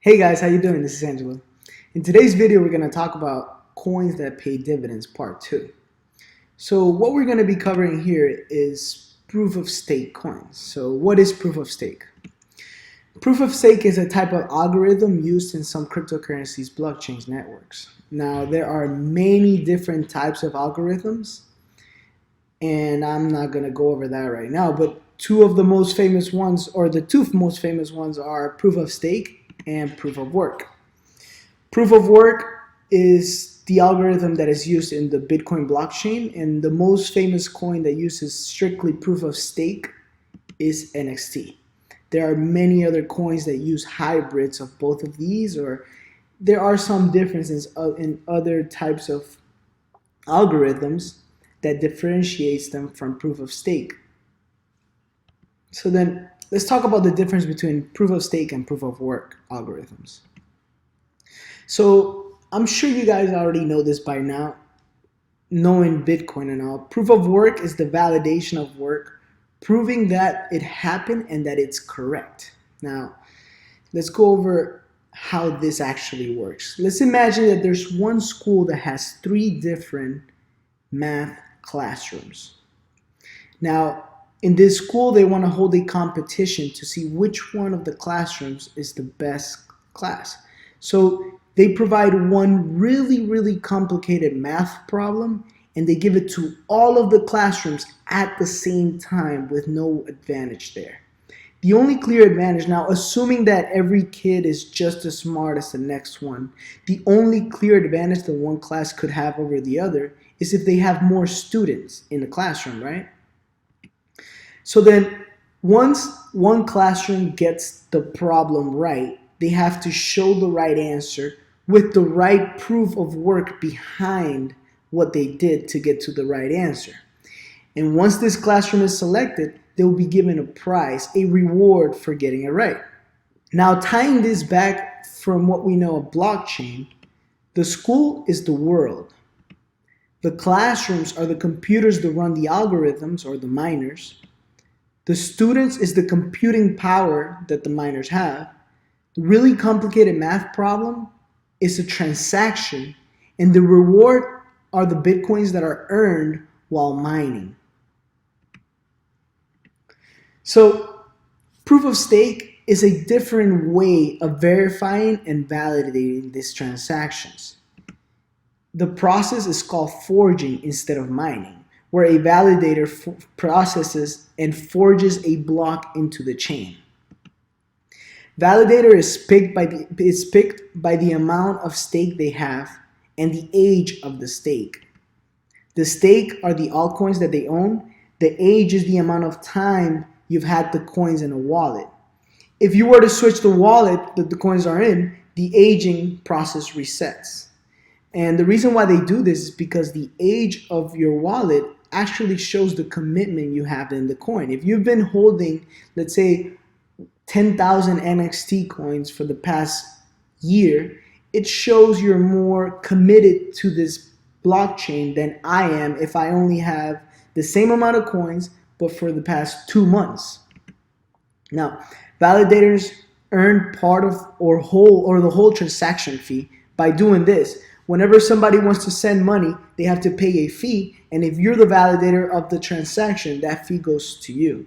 Hey guys, how you doing? This is Angelo. In today's video, we're going to talk about coins that pay dividends part 2. So what we're going to be covering here is proof of stake coins. So what is proof of stake? Proof of stake is a type of algorithm used in some cryptocurrencies blockchain networks. Now there are many different types of algorithms, and I'm not going to go over that right now, but two of the most famous ones, or the two most famous ones, are proof of stake and proof of work. Proof of work is the algorithm that is used in the Bitcoin blockchain, and the most famous coin that uses strictly proof of stake is NXT. There are many other coins that use hybrids of both of these, or there are some differences in other types of algorithms that differentiates them from proof of stake. So then let's talk about the difference between proof of stake and proof of work algorithms. So I'm sure you guys already know this by now, knowing Bitcoin and all. Proof of work is the validation of work, proving that it happened and that it's correct. Now, let's go over how this actually works. Let's imagine that there's one school that has 3 different math classrooms. Now, in this school, they want to hold a competition to see which one of the classrooms is the best class. So they provide one really complicated math problem, and they give it to all of the classrooms at the same time with no advantage there. The only clear advantage, now assuming that every kid is just as smart as the next one, the only clear advantage that one class could have over the other is if they have more students in the classroom, right? So then once one classroom gets the problem right, they have to show the right answer with the right proof of work behind what they did to get to the right answer. And once this classroom is selected, they will be given a prize, a reward for getting it right. Now, tying this back from what we know of blockchain, the school is the world. The classrooms are the computers that run the algorithms, or the miners. The students is the computing power that the miners have. The really complicated math problem is a transaction, and the reward are the Bitcoins that are earned while mining. So proof of stake is a different way of verifying and validating these transactions. The process is called forging instead of mining, where a validator processes and forges a block into the chain. Validator is picked by the amount of stake they have and the age of the stake. The stake are the altcoins that they own. The age is the amount of time you've had the coins in a wallet. If you were to switch the wallet that the coins are in, the aging process resets. And the reason why they do this is because the age of your wallet actually shows the commitment you have in the coin. If you've been holding, let's say, 10,000 NXT coins for the past year, it shows you're more committed to this blockchain than I am if I only have the same amount of coins, but for the past 2 months. Now, validators earn part of the whole transaction fee by doing this. Whenever somebody wants to send money, they have to pay a fee, and if you're the validator of the transaction, that fee goes to you.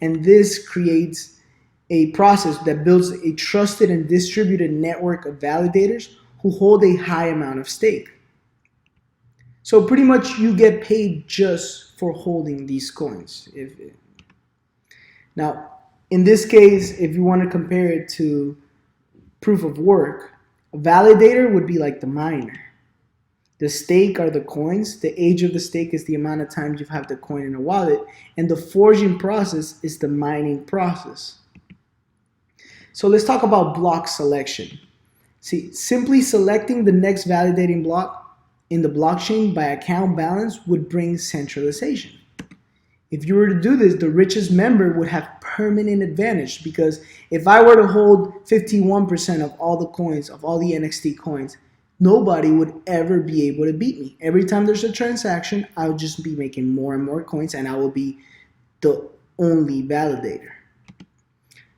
And this creates a process that builds a trusted and distributed network of validators who hold a high amount of stake. So pretty much you get paid just for holding these coins. Now, in this case, if you want to compare it to proof of work, a validator would be like the miner. The stake are the coins. The age of the stake is the amount of times you've had the coin in a wallet. And the forging process is the mining process. So let's talk about block selection. See, simply selecting the next validating block in the blockchain by account balance would bring centralization. If you were to do this, the richest member would have permanent advantage, because if I were to hold 51% of all the coins, of all the NXT coins, nobody would ever be able to beat me. Every time there's a transaction, I'll just be making more and more coins, and I will be the only validator.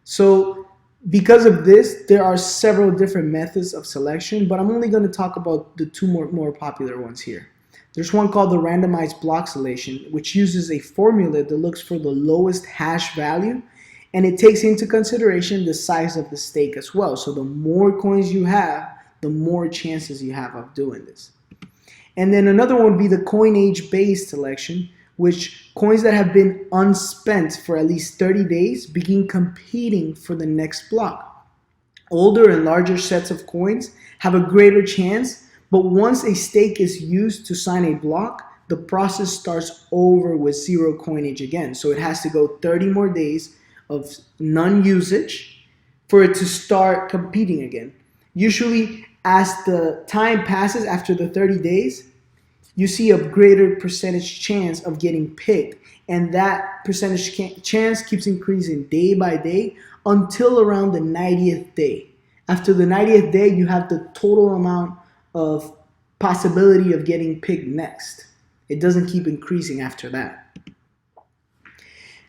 So Because of this, there are several different methods of selection, but I'm only going to talk about the two more popular ones here. There's one called the randomized block selection, which uses a formula that looks for the lowest hash value, and it takes into consideration the size of the stake as well. So the more coins you have, the more chances you have of doing this. And then another one would be the CoinAge based selection, which coins that have been unspent for at least 30 days begin competing for the next block. Older and larger sets of coins have a greater chance, but once a stake is used to sign a block, the process starts over with zero coinage again. So it has to go 30 more days of non-usage for it to start competing again. Usually, as the time passes after the 30 days, you see a greater percentage chance of getting picked, and that percentage chance keeps increasing day by day until around the 90th day. After the 90th day, you have the total amount of possibility of getting picked next. It doesn't keep increasing after that.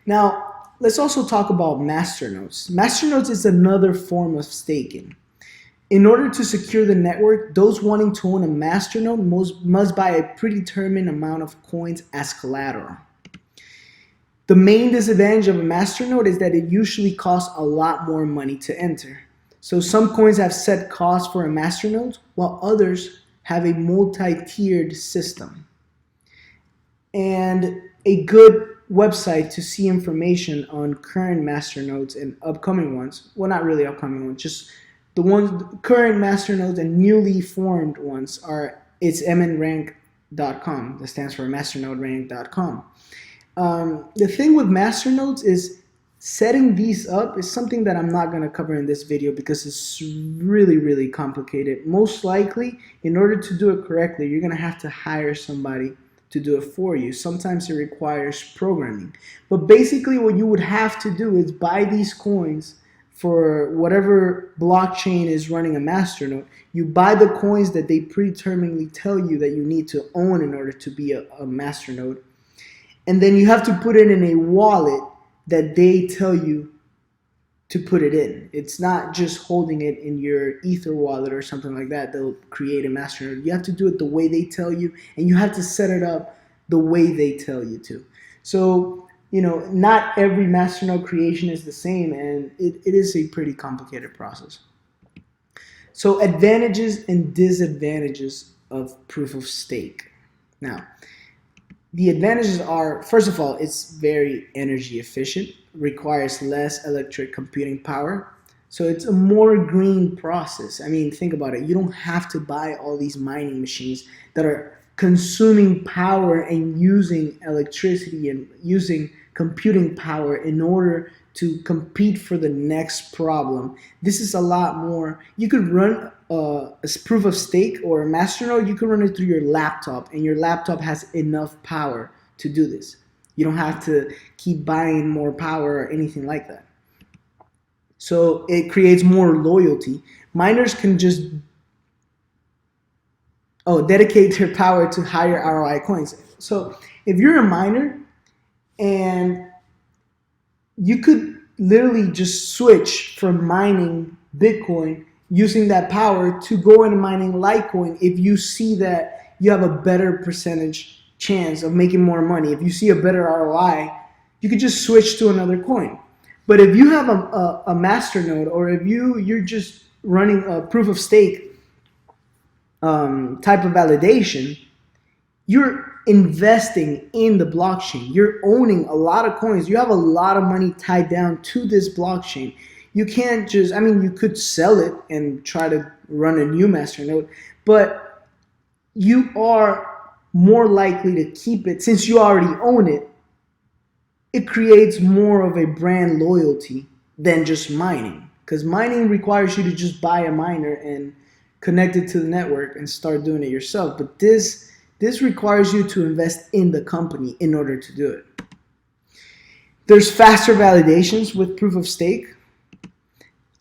Now, let's also talk about masternodes. Masternodes is another form of staking. In order to secure the network, those wanting to own a masternode must buy a predetermined amount of coins as collateral. The main disadvantage of a masternode is that it usually costs a lot more money to enter. So some coins have set costs for a masternode, while others have a multi-tiered system. And a good website to see information on current masternodes and upcoming ones, well, not really upcoming ones, just the current masternodes and newly formed ones it's mnrank.com. That stands for masternoderank.com. The thing with masternodes is setting these up is something that I'm not going to cover in this video because it's really, really complicated. Most likely, in order to do it correctly, you're going to have to hire somebody to do it for you. Sometimes it requires programming. But basically what you would have to do is buy these coins for whatever blockchain is running a masternode. You buy the coins that they predeterminedly tell you that you need to own in order to be a masternode. And then you have to put it in a wallet that they tell you to put it in. It's not just holding it in your Ether wallet or something like that. They'll create a masternode. You have to do it the way they tell you, and you have to set it up the way they tell you to. So, not every masternode creation is the same, and it is a pretty complicated process. So advantages and disadvantages of proof of stake. Now, the advantages are, first of all, it's very energy efficient, requires less electric computing power. So it's a more green process. I mean, think about it. You don't have to buy all these mining machines that are consuming power and using electricity and using computing power in order to compete for the next problem. This is a lot more. You could run a proof of stake or a masternode. You could run it through your laptop, and your laptop has enough power to do this. You don't have to keep buying more power or anything like that. So it creates more loyalty. Miners can just dedicate their power to higher ROI coins. So if you're a miner and you could literally just switch from mining Bitcoin using that power to go into mining Litecoin if you see that you have a better percentage chance of making more money. If you see a better ROI, you could just switch to another coin. But if you have a masternode, or if you're just running a proof of stake type of validation, you're investing in the blockchain. You're owning a lot of coins. You have a lot of money tied down to this blockchain. You can't just, you could sell it and try to run a new masternode, but you are more likely to keep it since you already own it. It creates more of a brand loyalty than just mining, because mining requires you to just buy a miner and connect it to the network and start doing it yourself. But this requires you to invest in the company in order to do it. There's faster validations with proof of stake,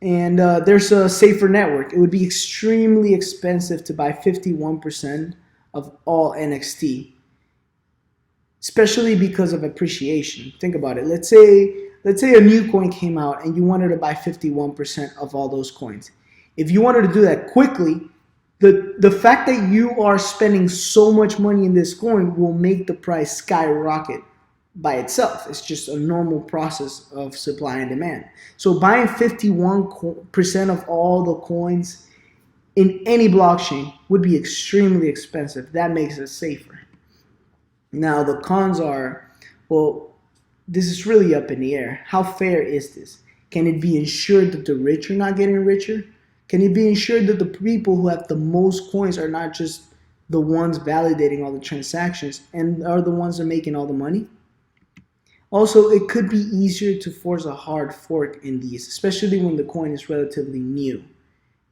and there's a safer network. It would be extremely expensive to buy 51% of all NXT, especially because of appreciation. Think about it. Let's say let's say a new coin came out and you wanted to buy 51% of all those coins. If you wanted to do that quickly, the fact that you are spending so much money in this coin will make the price skyrocket by itself. It's just a normal process of supply and demand. So buying 51% of all the coins in any blockchain would be extremely expensive. That makes it safer. Now the cons are, well, this is really up in the air. How fair is this? Can it be ensured that the rich are not getting richer? Can it be ensured that the people who have the most coins are not just the ones validating all the transactions and are the ones that are making all the money? Also, it could be easier to force a hard fork in these, especially when the coin is relatively new.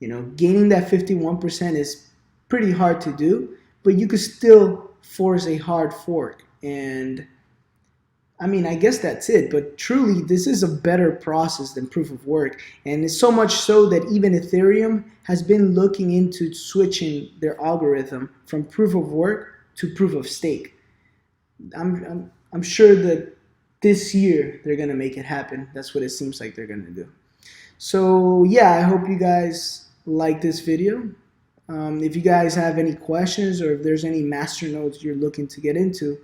Gaining that 51% is pretty hard to do, but you could still force a hard fork. And I mean, I guess that's it. But truly, this is a better process than proof of work. And it's so much so that even Ethereum has been looking into switching their algorithm from proof of work to proof of stake. I'm sure that this year they're going to make it happen. That's what it seems like they're going to do. So yeah, I hope you guys like this video. If you guys have any questions or if there's any masternodes you're looking to get into,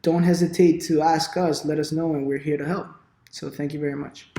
don't hesitate to ask us. Let us know, and we're here to help. So thank you very much.